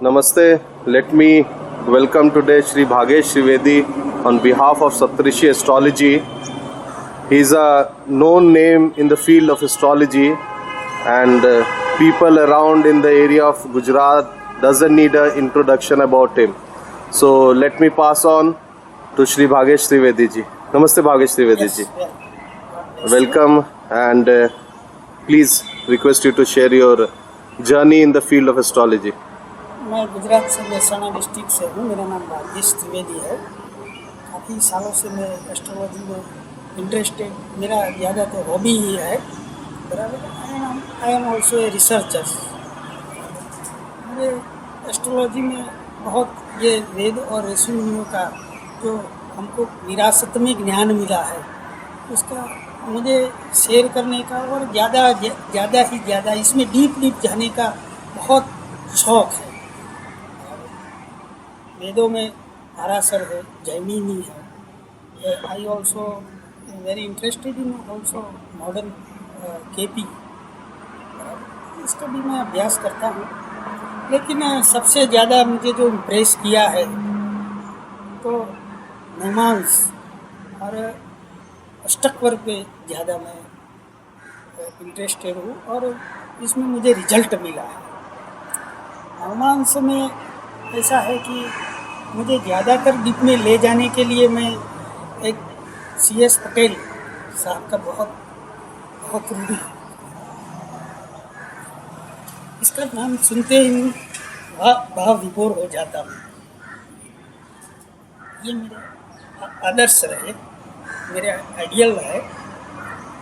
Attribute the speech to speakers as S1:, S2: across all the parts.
S1: Namaste. Let me welcome today Shri Bhagesh Trivedi on behalf of Saptarishi Astrology. He is a known name in the field of astrology, and people around in the area of Gujarat doesn't need an introduction about him. So let me pass on to Shri Bhagesh Trivedi ji. Namaste Bhagesh Trivedi ji. Welcome, and please request you to share your journey in the field of astrology.
S2: मैं गुजरात से Mehsana district से हूँ। मेरा नाम भागेश त्रिवेदी है। काफ़ी सालों से मैं एस्ट्रोलॉजी में इंटरेस्टेड, मेरा ज़्यादातर हॉबी ही है। बराबर। I am also a researcher. मुझे एस्ट्रोलॉजी में बहुत ये वेद और ऋषि मुनियों का जो हमको विरासत में ज्ञान मिला है, उसका मुझे शेयर करने का और ज़्यादा इसमें डीप जाने का बहुत शौक़ है। वेदों में पाराशर है, जैमिनी है। I also very interested in also modern KP, इसका भी मैं अभ्यास करता हूँ। लेकिन सबसे ज़्यादा मुझे जो इम्प्रेस किया है तो नवमांस और अष्टक पे ज़्यादा मैं इंटरेस्टेड हूँ और इसमें मुझे रिजल्ट मिला है। नवमांस में ऐसा है कि मुझे ज़्यादातर डीप में ले जाने के लिए मैं एक CS पटेल साहब का बहुत रूढ़ी हूँ। इसका नाम सुनते ही भाव विभोर हो जाता हूँ। ये मेरे आदर्श रहे, मेरे आइडियल है।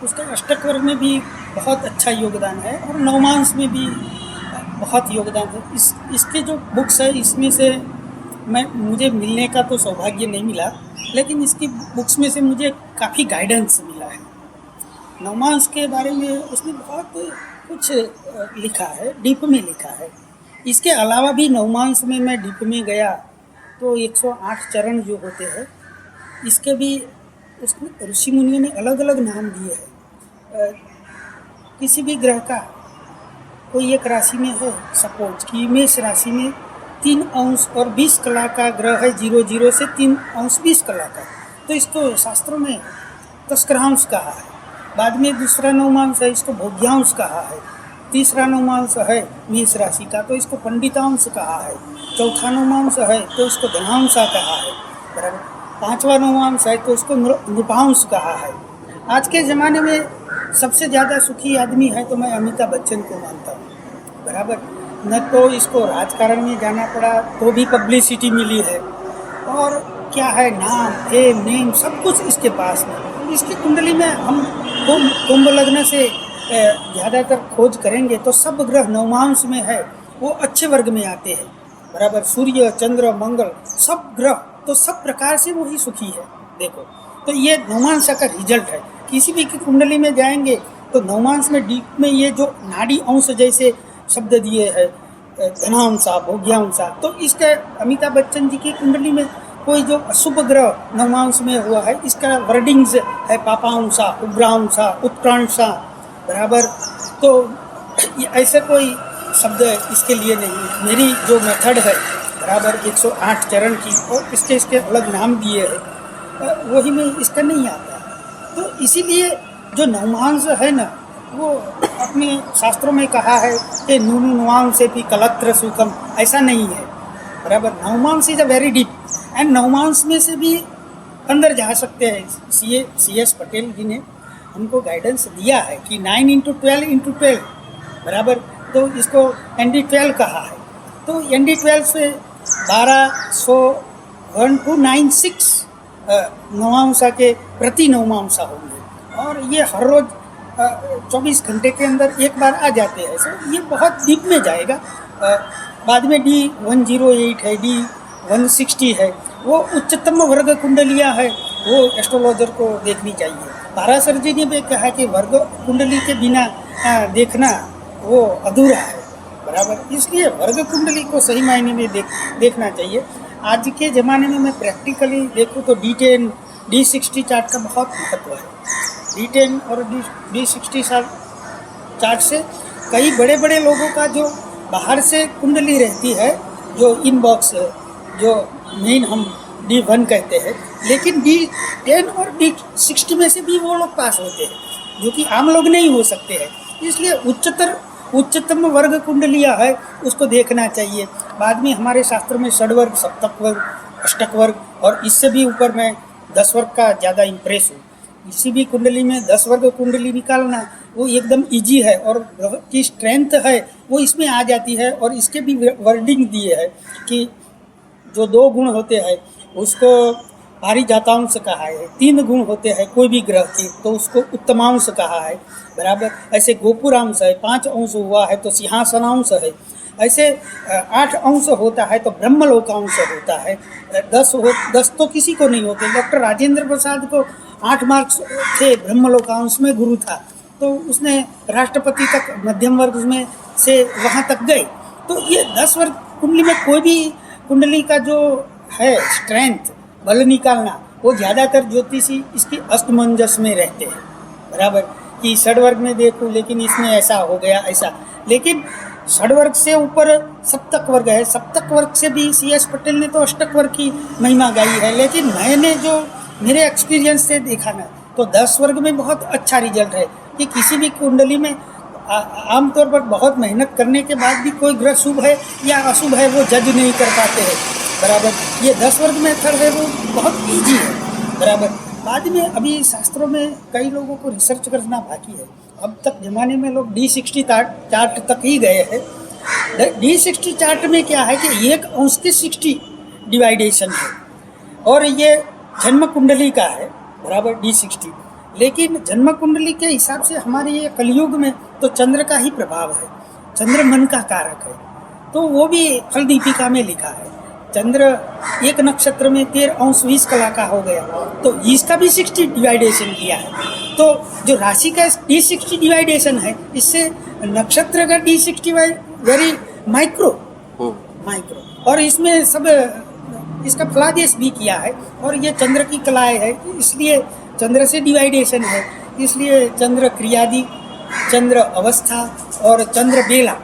S2: उसका अष्टक वर्ग में भी बहुत अच्छा योगदान है और नवमांस में भी बहुत योगदान है। इसके जो बुक्स है, इसमें से मुझे मिलने का तो सौभाग्य नहीं मिला, लेकिन इसकी बुक्स में से मुझे काफ़ी गाइडेंस मिला है। नवमांस के बारे में उसने बहुत कुछ लिखा है, डीप में लिखा है। इसके अलावा भी नवमांस में मैं डीप में गया तो 108 चरण जो होते हैं, इसके भी उसमें ऋषि मुनियों ने अलग अलग नाम दिए हैं। किसी भी ग्रह का कोई एक राशि में है, सपोज कि मेष राशि में 3 अंश और 20 कला का ग्रह है, 00 से 3 अंश 20 कला का, तो इसको शास्त्रों में तस्करांश कहा है। बाद में दूसरा नवमांश है, इसको भोग्यांश कहा है। तीसरा नवमांश है मेष राशि का, तो इसको पंडितांश कहा है। चौथा नवमांश है तो इसको धनांशा कहा है। बराबर। 5वां नवमांश है तो इसको नृपांश कहा है। आज के ज़माने में सबसे ज़्यादा सुखी आदमी है तो मैं अमिताभ बच्चन को मानता हूँ। बराबर। न तो इसको राजकारण में जाना पड़ा तो भी पब्लिसिटी मिली है, और क्या है, नाम, फेम, नेम सब कुछ इसके पास में। इसकी कुंडली में हम कुंभ लग्न से ज़्यादातर खोज करेंगे तो सब ग्रह नवमांश में है, वो अच्छे वर्ग में आते हैं। बराबर। सूर्य, चंद्र, मंगल, सब ग्रह तो सब प्रकार से वही सुखी है। देखो, तो ये नवमांस का रिजल्ट है। किसी भी की कुंडली में जाएंगे तो नवमांस में डीप में ये जो नाड़ी अंश जैसे शब्द दिए हैं, धनांशा, भोग्यांशा, तो इसका अमिताभ बच्चन जी की कुंडली में कोई जो अशुभ ग्रह नवमांस में हुआ है, इसका वर्डिंग्स है पापांशा, उग्रांशा, उत्क्रांशा। बराबर। तो ऐसा कोई शब्द इसके लिए नहीं। मेरी जो मेथड है, बराबर, 108 चरण की, और इसके अलग नाम दिए हैं, वही में इसका नहीं आता। तो इसीलिए जो नवमांस है ना, वो अपने शास्त्रों में कहा है कि नूनु नुआंस से भी कलत्र सुखम, ऐसा नहीं है। बराबर। नवमांस is a very deep, and नवमांस में से भी अंदर जा सकते हैं। CS पटेल जी ने हमको गाइडेंस दिया है कि 9 × 12 × 12, बराबर, तो इसको ND12 कहा है। तो ND12 से 1201 to 96 नवमांसा के प्रति नवमांसा होंगे, और ये हर रोज 24 घंटे के अंदर एक बार आ जाते हैं। सो ये बहुत डीप में जाएगा। बाद में D108 है, D160 है, वो उच्चतम वर्ग कुंडलियाँ है, वो एस्ट्रोलॉजर को देखनी चाहिए। पाराशर जी ने भी कहा कि वर्ग कुंडली के बिना देखना वो अधूरा है। बराबर। इसलिए वर्ग कुंडली को सही मायने में देखना चाहिए। आज के ज़माने में मैं प्रैक्टिकली देखूँ तो D10, D60 चार्ट का बहुत महत्व है। D10 और D60 चार्ट से कई बड़े बड़े लोगों का जो बाहर से कुंडली रहती है जो इनबॉक्स जो मेन हम D1 कहते हैं, लेकिन D10 और D60 में से भी वो लोग पास होते हैं जो कि आम लोग नहीं हो सकते हैं। इसलिए उच्चतम वर्ग कुंडलियाँ है उसको देखना चाहिए। बाद में हमारे शास्त्र में षड्वर्ग, सप्तक वर्ग, अष्टक वर्ग और इससे भी ऊपर मैं 10 वर्ग का ज़्यादा इम्प्रेस हूँ। किसी भी कुंडली में 10 वर्ग कुंडली निकालना वो एकदम इजी है और ग्रह की स्ट्रेंथ है वो इसमें आ जाती है। और इसके भी वर्डिंग दिए है कि जो 2 गुण होते हैं उसको पारिजातांश कहा है, 3 गुण होते हैं कोई भी ग्रह के तो उसको उत्तमांश कहा है, बराबर। ऐसे गोपुरांश है, 5 अंश हुआ है तो सिंहासनांश है, ऐसे 8 अंश होता है तो ब्रह्मलोकांश होता है। 10 तो किसी को नहीं होते। डॉक्टर राजेंद्र प्रसाद को 8 मार्क्स थे, ब्रह्मलोकांश में गुरु था, तो उसने राष्ट्रपति तक मध्यम वर्ग में से वहाँ तक गए। तो ये 10 वर्ग कुंडली में कोई भी कुंडली का जो है स्ट्रेंथ, बल निकालना, वो ज़्यादातर ज्योतिषी इसकी अष्टमंजस में रहते हैं, बराबर। कि षड्वर्ग में देखूँ लेकिन इसमें ऐसा हो गया ऐसा, लेकिन षड्वर्ग से ऊपर सप्तक वर्ग है। सप्तक वर्ग से भी CS पटेल ने तो अष्टक वर्ग की महिमा गाई है, लेकिन मैंने जो मेरे एक्सपीरियंस से देखा ना तो 10 वर्ग में बहुत अच्छा रिजल्ट है कि किसी भी कुंडली में आमतौर पर बहुत मेहनत करने के बाद भी कोई ग्रह शुभ है या अशुभ है वो जज नहीं कर पाते हैं, बराबर। ये 10 वर्ग मेथड है वो बहुत ईजी है, बराबर। बाद में अभी शास्त्रों में कई लोगों को रिसर्च करना बाकी है। अब तक ज़माने में लोग D60 चार्ट तक ही गए हैं। D60 चार्ट में क्या है कि 1 अंश के 60 डिवाइडेशन है और ये जन्म कुंडली का है, बराबर, D60। लेकिन जन्म कुंडली के हिसाब से हमारे ये कलयुग में तो चंद्र का ही प्रभाव है, चंद्र मन का कारक है। तो वो भी फल दीपिका में लिखा है, चंद्र एक नक्षत्र में 13 अंश 20 कला का हो गया, तो इसका भी 60 डिवाइडेशन किया है। तो जो राशि का D60 डिवाइडेशन है, इससे नक्षत्र का D60 वेरी माइक्रो, और इसमें सब इसका फलादेश भी किया है। और ये चंद्र की कलाएँ है, इसलिए चंद्र से डिवाइडेशन है, इसलिए चंद्र क्रियादि, चंद्र अवस्था और चंद्र बेला,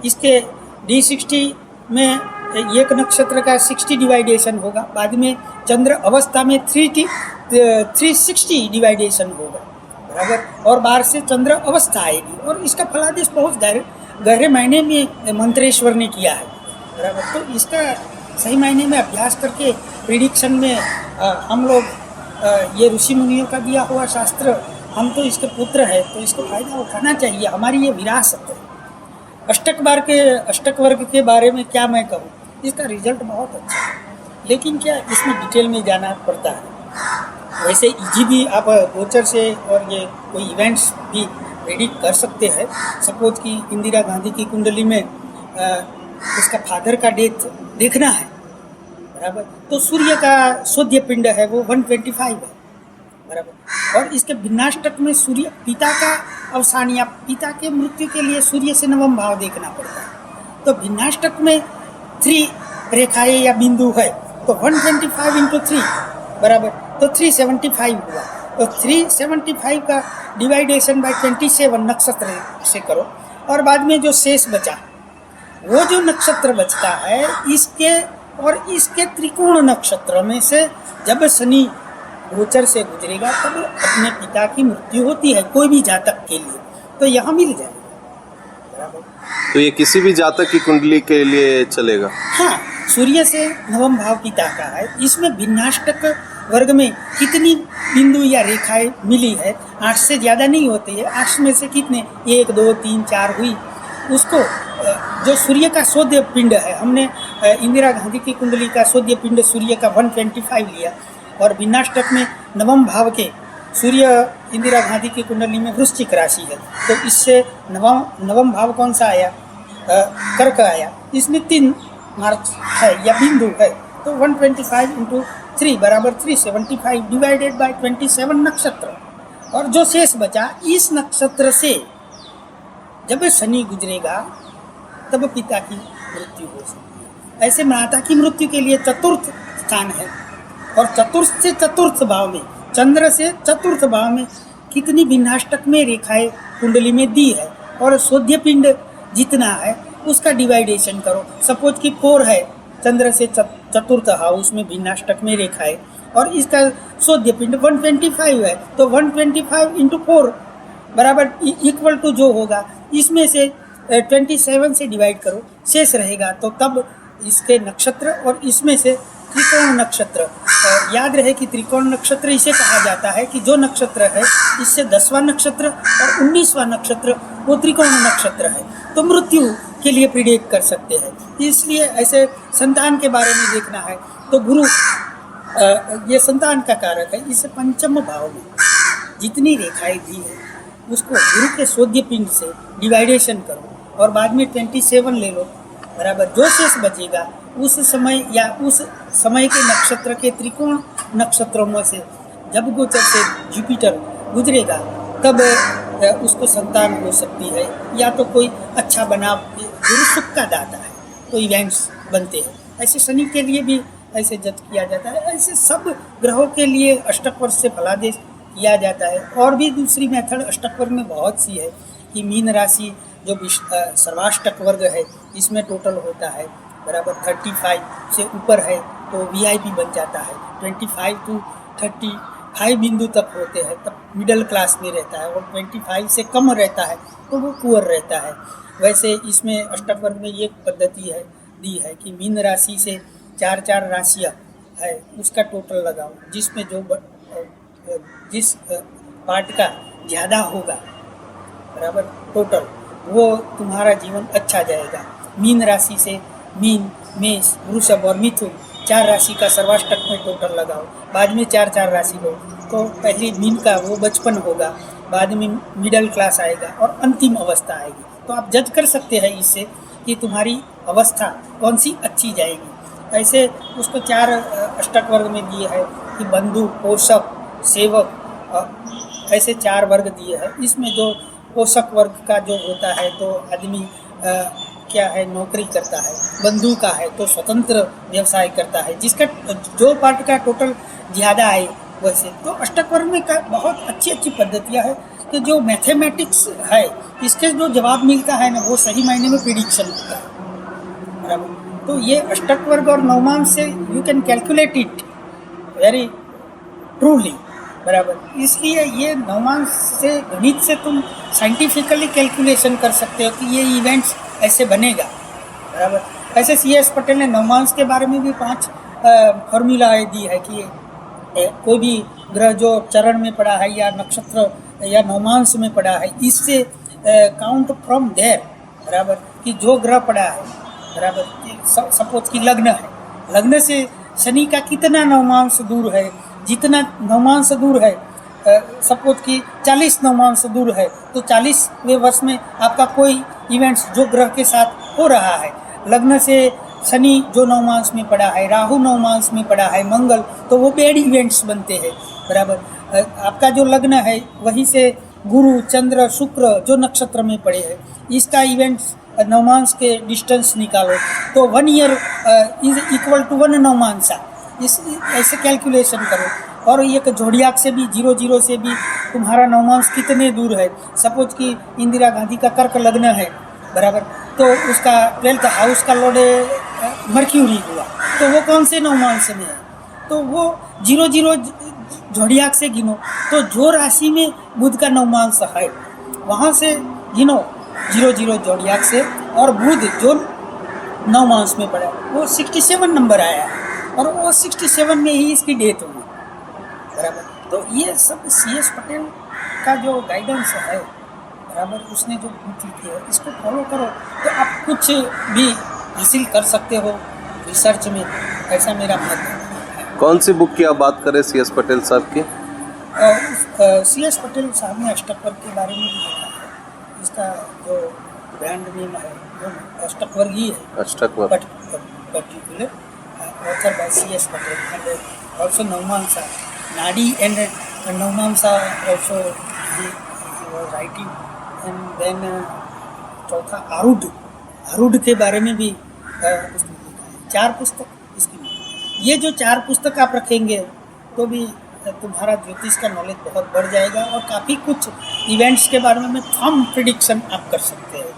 S2: इसके D60 में एक नक्षत्र का 60 डिवाइडेशन होगा। बाद में चंद्र अवस्था में 360 डिवाइडेशन होगा, बराबर। और बाहर से चंद्र अवस्था आएगी और इसका फलादेश बहुत गहरे मायने में मंत्रेश्वर ने किया है, बराबर। तो इसका सही मायने में अभ्यास करके प्रिडिक्शन में हम लोग ये ऋषि मुनियों का दिया हुआ शास्त्र, हम तो इसके पुत्र हैं तो इसको फायदा उठाना चाहिए, हमारी ये विरासत है। अष्टक वर्ग के बारे में क्या मैं कहूँ, इसका रिजल्ट बहुत अच्छा है, लेकिन क्या इसमें डिटेल में जाना पड़ता है। वैसे इजी भी आप गोचर से और ये कोई इवेंट्स भी प्रेडिक्ट कर सकते हैं। सपोज कि इंदिरा गांधी की कुंडली में उसका फादर का डेथ देखना है, बराबर, तो सूर्य का शोध्य पिंड है वो 125 है, बराबर। और इसके भिन्नाष्टक में सूर्य पिता का अवसान या पिता के मृत्यु के लिए सूर्य से नवम भाव देखना पड़ता है। तो भिन्नाष्टक में 3 रेखाएं या बिंदु है तो 125 इंटू 3, बराबर, तो 375 हुआ। तो 375 का डिवाइडेशन बाय 27 नक्षत्र से करो, और बाद में जो शेष बचा वो जो नक्षत्र बचता है इसके त्रिकोण नक्षत्र में से जब शनि गोचर से गुजरेगा तब अपने पिता की मृत्यु होती है कोई भी जातक के लिए, तो यहाँ मिल जाएगा, बराबर।
S1: तो ये किसी भी जातक की कुंडली के लिए चलेगा?
S2: हाँ, सूर्य से नवम भाव पिता का है। इसमें भिन्नाष्टक वर्ग में कितनी बिंदु या रेखाएं मिली है, 8 से ज़्यादा नहीं होती है। 8 में से कितने 1 2 3 4 हुई, उसको जो सूर्य का शोध्य पिंड है, हमने इंदिरा गांधी की कुंडली का शोध्य पिंड सूर्य का 125 लिया, और भिन्नाष्टक में नवम भाव के सूर्य इंदिरा गांधी की कुंडली में वृश्चिक राशि है, तो इससे नवम भाव कौन सा आया, कर्क आया। इसमें 3 मार्क्स है या बिंदु है, तो 125 इंटू 3 बराबर 375 डिवाइडेड बाय 27 नक्षत्र। और जो शेष बचा इस नक्षत्र से जब शनि गुजरेगा तब पिता की मृत्यु हो सकती है। ऐसे माता की मृत्यु के लिए चतुर्थ स्थान है, और चतुर्थ से चतुर्थ भाव में, चंद्र से चतुर्थ भाव में कितनी भिन्नाष्टक में रेखाएं कुंडली में दी है, और शोध्य पिंड जितना है उसका डिवाइडेशन करो। सपोज कि 4 है, चंद्र से चतुर्थ हाउस में भिन्नाष्टक में रेखा है और इसका सोध्य पिंड 125 है, तो 125 इंटू 4 बराबर इक्वल टू जो होगा इसमें से 27 से डिवाइड करो, शेष रहेगा। तो तब इसके नक्षत्र और इसमें से त्रिकोण नक्षत्र, याद रहे कि त्रिकोण नक्षत्र इसे कहा जाता है कि जो नक्षत्र है इससे 10वां नक्षत्र और 19वां नक्षत्र वो त्रिकोण नक्षत्र है, तो मृत्यु के लिए प्रिडिक्ट कर सकते हैं। इसलिए ऐसे संतान के बारे में देखना है तो गुरु ये संतान का कारक है। इसे पंचम भाव में जितनी रेखाएं दी है उसको गुरु के सोध्य पिंड से डिवाइडेशन करो और बाद में 27 ले लो, बराबर जो शेष बचेगा उस समय या उस समय के नक्षत्र के त्रिकोण नक्षत्रों में से जब गोचर से जुपिटर गुजरेगा तब उसको संतान हो सकती है, या तो कोई अच्छा बना, गुरु सुख का दाता है तो इवेंट्स बनते हैं। ऐसे शनि के लिए भी ऐसे जज किया जाता है, ऐसे सब ग्रहों के लिए अष्टकवर्ग से फलादेश किया जाता है। और भी दूसरी मेथड अष्टकवर्ग में बहुत सी है कि मीन राशि जो सर्वाष्टक वर्ग है इसमें टोटल होता है बराबर 35 से ऊपर है तो वीआईपी बन जाता है, 25 to 35 बिंदु तक होते हैं तब मिडिल क्लास में रहता है, और 25 से कम रहता है तो वो पुअर रहता है। वैसे इसमें अष्टकवर्ग में ये पद्धति है दी है कि मीन राशि से 4 राशियाँ है उसका टोटल लगाओ, जिसमें जो जिस पार्ट का ज़्यादा होगा बराबर टोटल वो तुम्हारा जीवन अच्छा जाएगा। मीन राशि से मीन, मेष, वृषभ और मिथुन 4 राशि का सर्वाष्टक में टोटल लगाओ, बाद में 4 राशि लो, तो पहली मीन का वो बचपन होगा, बाद में मिडिल क्लास आएगा और अंतिम अवस्था आएगी। तो आप जज कर सकते हैं इससे कि तुम्हारी अवस्था कौन सी अच्छी जाएगी। ऐसे उसको 4 अष्टक वर्ग में दिए है कि बंधु, पोषक, सेवक, ऐसे 4 वर्ग दिए हैं। इसमें जो पोषक वर्ग का जो होता है तो आदमी क्या है नौकरी करता है, बंधु का है तो स्वतंत्र व्यवसाय करता है, जिसका जो पार्ट का टोटल ज़्यादा है वैसे। तो अष्टक वर्ग में बहुत अच्छी अच्छी पद्धतियाँ हैं कि जो मैथमेटिक्स है इसके जो जवाब मिलता है ना वो सही मायने में प्रिडिक्शन होता है बराबर। तो ये अष्टक वर्ग और नवमान से you can calculate it very truly बराबर। इसलिए ये नवमान से गणित से तुम साइंटिफिकली कैलकुलेशन कर सकते हो कि ये इवेंट्स ऐसे बनेगा बराबर। ऐसे CS पटेल ने नवमांश के बारे में भी 5 फॉर्मूलाएँ दी है कि कोई भी ग्रह जो चरण में पड़ा है या नक्षत्र या नवमांश में पड़ा है इससे काउंट फ्रॉम देयर बराबर कि जो ग्रह पड़ा है बराबर। सपोज कि लग्न है, लग्न से शनि का कितना नवमांश दूर है, जितना नवमांश दूर है सपोज कि 40 नवमांश दूर है तो 40वें वर्ष में आपका कोई इवेंट्स जो ग्रह के साथ हो रहा है, लग्न से शनि जो नवमांश में पड़ा है, राहु नवमांश में पड़ा है, मंगल, तो वो बैड इवेंट्स बनते हैं बराबर। आपका जो लग्न है वहीं से गुरु, चंद्र, शुक्र जो नक्षत्र में पड़े हैं इसका इवेंट्स नवमांश के डिस्टेंस निकालो तो 1 year is equal to 1 navamsha. इस ऐसे कैलकुलेशन करो। और एक जोड़ियाक से भी 00 से भी तुम्हारा नवमांश कितने दूर है। सपोज कि इंदिरा गांधी का कर्क लग्न है बराबर, तो उसका 12th हाउस का लॉर्ड मर्क्यूरी हुआ तो वो कौन से नवमांश में है, तो वो 00 जोड़ियाक से गिनो तो जो राशि में बुध का नवमांश है वहाँ से गिनो 00 जोड़ियाक से, और बुध जो नवमांश में पड़ा वो 67 नंबर आया और वो 67 में ही इसकी डेथ हुई बराबर। तो ये सब CS पटेल का जो गाइडेंस है बराबर, उसने जो बुक लिखी है इसको फॉलो करो तो आप कुछ भी हासिल कर सकते हो रिसर्च में, ऐसा मेरा मत है।
S1: कौन सी बुक की आप बात करें CS पटेल साहब की?
S2: CS पटेल साहब ने अष्टकवर्ग के बारे में भी लिखा है। इसका जो ब्रांड नेम है वो अष्टकवर्ग ही है,
S1: अष्टकवर्ग
S2: particular author by CS Patel, and also Navamsa, Nadi and Navamsa also he was writing, and then चौथा आरूढ़ के बारे में भी उसने लिखा है। 4 पुस्तक इसकी। ये जो 4 पुस्तक आप रखेंगे तो भी तुम्हारा ज्योतिष का नॉलेज बहुत बढ़ जाएगा और काफ़ी कुछ इवेंट्स के बारे में फर्म प्रिडिक्शन आप कर सकते हैं,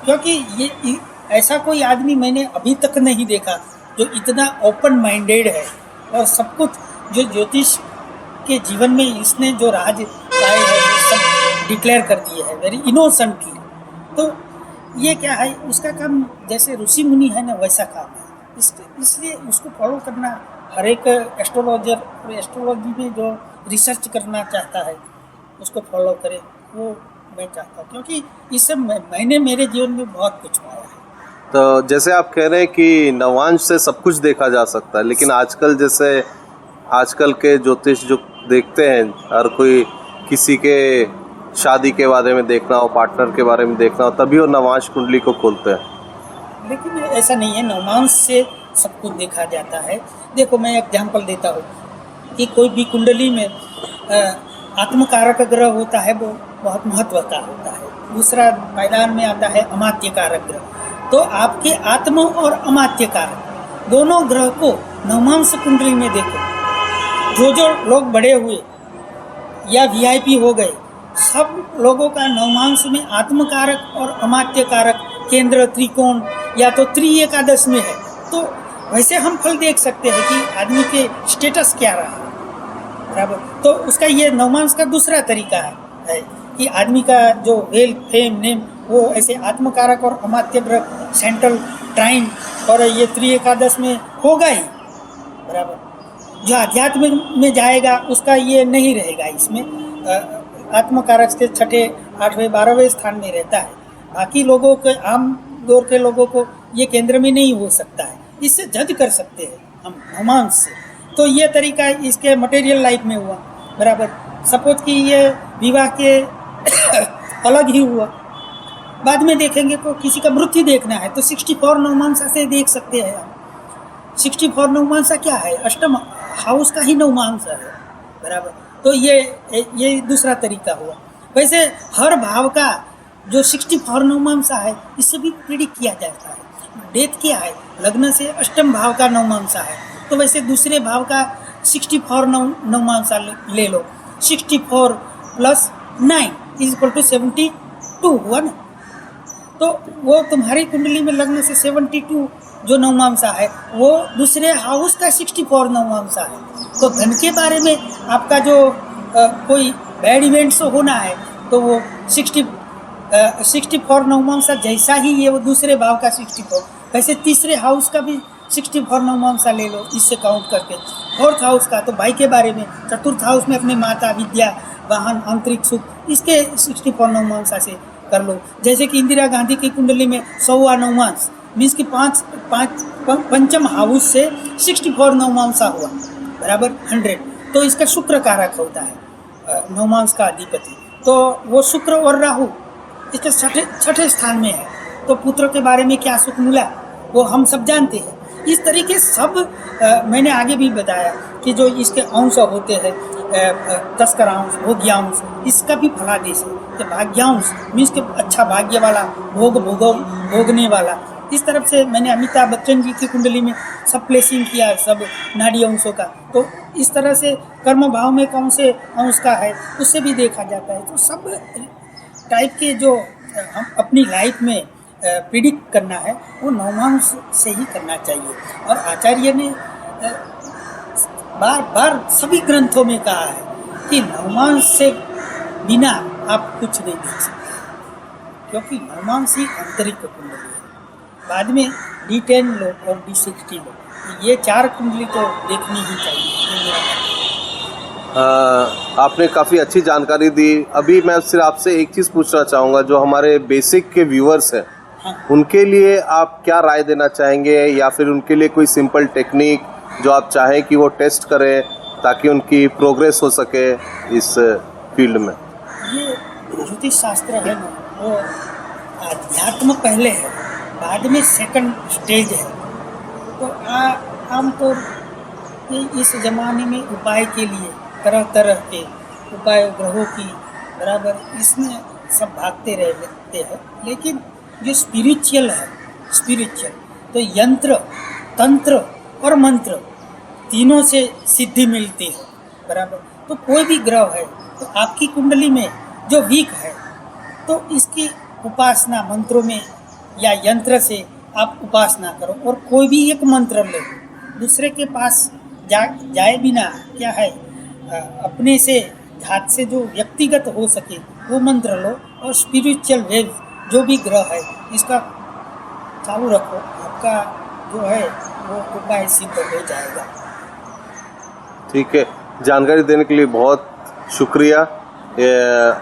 S2: क्योंकि ये ऐसा कोई आदमी मैंने अभी तक नहीं देखा जो इतना ओपन माइंडेड है और सब कुछ जो ज्योतिष के जीवन में इसने जो राज पाए है वो सब डिक्लेयर कर दिए है वेरी इनोसेंटली। तो ये क्या है, उसका काम जैसे ऋषि मुनि है ना वैसा काम है। इसलिए उसको फॉलो करना हर एक एस्ट्रोलॉजर और एस्ट्रोलॉजी में जो रिसर्च करना चाहता है उसको फॉलो करे, वो मैं चाहता हूँ, क्योंकि इससे मैंने मेरे जीवन में बहुत कुछ पाया है।
S1: तो जैसे आप कह रहे हैं कि नवांश से सब कुछ देखा जा सकता है, लेकिन आजकल के ज्योतिष जो देखते हैं, हर कोई किसी के शादी के बारे में देखना हो, पार्टनर के बारे में देखना हो, तभी वो नवांश कुंडली को खोलते हैं।
S2: लेकिन ऐसा नहीं है, नवांश से सब कुछ देखा जाता है। देखो मैं एग्जाम्पल देता हूँ कि कोई भी कुंडली में आत्मकारक ग्रह होता है, वो बहुत महत्व का होता है। दूसरा पायदान में आता है अमात्य कारक ग्रह। तो आपके आत्म और अमात्य कारक दोनों ग्रह को नवमांश कुंडली में देखो। जो लोग बड़े हुए या वीआईपी हो गए, सब लोगों का नवमांश में आत्मकारक और अमात्य कारक केंद्र त्रिकोण या तो त्रि-एकादश में है। तो वैसे हम फल देख सकते हैं कि आदमी के स्टेटस क्या रहा है, बराबर। तो उसका ये नवमांश का दूसरा तरीका है कि आदमी का जो वेल्थ फेम नेम वो ऐसे आत्मकारक और अमात्य ग्रह सेंट्रल ट्राइन और ये त्रि-एकादश में होगा ही, बराबर। जो अध्यात्म में जाएगा उसका ये नहीं रहेगा, इसमें आत्मकारक से 6ठे 8वें 12वें स्थान में रहता है। बाकी लोगों के आम दौर के लोगों को ये केंद्र में नहीं हो सकता है। इससे जज कर सकते हैं हम नवमांश से। तो ये तरीका इसके मटेरियल लाइफ में हुआ, बराबर। सपोज कि ये विवाह के अलग ही हुआ, बाद में देखेंगे तो किसी का मृत्यु देखना है तो 64 नवमांसा से देख सकते हैं हम। 64 नवमांसा क्या है, अष्टम हाउस का ही नवमांसा है, बराबर। तो ये दूसरा तरीका हुआ। वैसे हर भाव का जो 64 नवमांसा है इससे भी प्रेडिक्ट किया जाता है। डेथ क्या है, लग्न से अष्टम भाव का नवमांसा है, तो वैसे दूसरे भाव का 64 नवमांसा ले लो। 64 + 9 = 72 हुआ ना। तो वो तुम्हारी कुंडली में लग्न से 72 जो नवमांसा है वो दूसरे हाउस का 64 नवमांसा है। तो धन के बारे में आपका जो कोई बैड इवेंट्स होना है तो वो 64 नवमांसा जैसा ही ये वो दूसरे भाव का 64। वैसे तीसरे हाउस का भी 64 नवमांसा ले लो इससे काउंट करके। फोर्थ हाउस का तो भाई के बारे में, चतुर्थ हाउस में अपने माता, विद्या, वाहन, आंतरिक सुख, इसके 64 नवमांसा से कर लो। जैसे कि इंदिरा गांधी की कुंडली में 100वां नवमांस मीन्स कि पंचम हाउस से 64 नवमांसा हुआ, बराबर 100। तो इसका शुक्र कारक होता है नवमांस का अधिपति। तो वो शुक्र और राहु इसके छठे स्थान में है। तो पुत्र के बारे में क्या सुख मिला वो हम सब जानते हैं। इस तरीके सब मैंने आगे भी बताया कि जो इसके अंश होते हैं, तस्करांश, भोग्यांश, इसका भी फलादेश है। कि भाग्यांश मीन्स के अच्छा भाग्य वाला, भोगने वाला। इस तरफ से मैंने अमिताभ बच्चन जी की कुंडली में सब प्लेसिंग किया, सब नाड़ी अंशों का। तो इस तरह से कर्म भाव में कौन से अंश का है उससे भी देखा जाता है। तो सब टाइप के जो हम अपनी लाइफ में प्रिडिक्ट करना है वो नवमांश से ही करना चाहिए। और आचार्य ने बार बार सभी ग्रंथों में कहा है कि नवमांश से बिना आप कुछ नहीं देख सकते, क्योंकि नवमांश ही आंतरिक कुंडली है। बाद में D10 लो और D60 लो, ये 4 कुंडली तो देखनी ही चाहिए।
S1: आपने काफ़ी अच्छी जानकारी दी। अभी मैं सिर्फ आपसे एक चीज़ पूछना चाहूँगा, जो हमारे बेसिक के व्यूअर्स हैं,
S2: हाँ।
S1: उनके लिए आप क्या राय देना चाहेंगे, या फिर उनके लिए कोई सिंपल टेक्निक जो आप चाहें कि वो टेस्ट करें ताकि उनकी प्रोग्रेस हो सके इस फील्ड में? ये
S2: ज्योतिष शास्त्र है ना, वो अध्यात्म पहले है, बाद में सेकंड स्टेज है। तो आमतौर पे इस ज़माने में उपाय के लिए तरह तरह के उपाय ग्रहों की, बराबर, इसमें सब भागते रहते हैं। लेकिन जो स्पिरिचुअल है, तो यंत्र, तंत्र और मंत्र तीनों से सिद्धि मिलती है, बराबर। तो कोई भी ग्रह है तो आपकी कुंडली में जो वीक है तो इसकी उपासना मंत्रों में या यंत्र से आप उपासना करो और कोई भी एक मंत्र लो, दूसरे के पास जाए बिना क्या है अपने से हाथ से जो व्यक्तिगत हो सके वो मंत्र लो और स्पिरिचुअल वेव जो भी ग्रह है इसका चालू रखो, आपका जो है वो उपाय सिद्ध हो जाएगा।
S1: ठीक है, जानकारी देने के लिए बहुत शुक्रिया।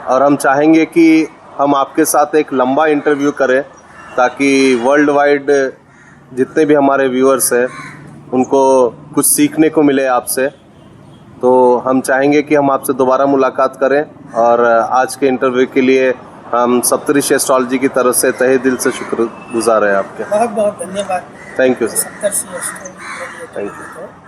S1: और हम चाहेंगे कि हम आपके साथ एक लंबा इंटरव्यू करें ताकि वर्ल्ड वाइड जितने भी हमारे व्यूअर्स हैं उनको कुछ सीखने को मिले आपसे। तो हम चाहेंगे कि हम आपसे दोबारा मुलाकात करें और आज के इंटरव्यू के लिए हम सप्तऋषि एस्ट्रोलॉजी की तरफ से तहे दिल से शुक्रगुजार हैं आपके।
S2: बहुत बहुत धन्यवाद।
S1: Thank you sir.
S2: Saptarishi astrology
S1: thank you.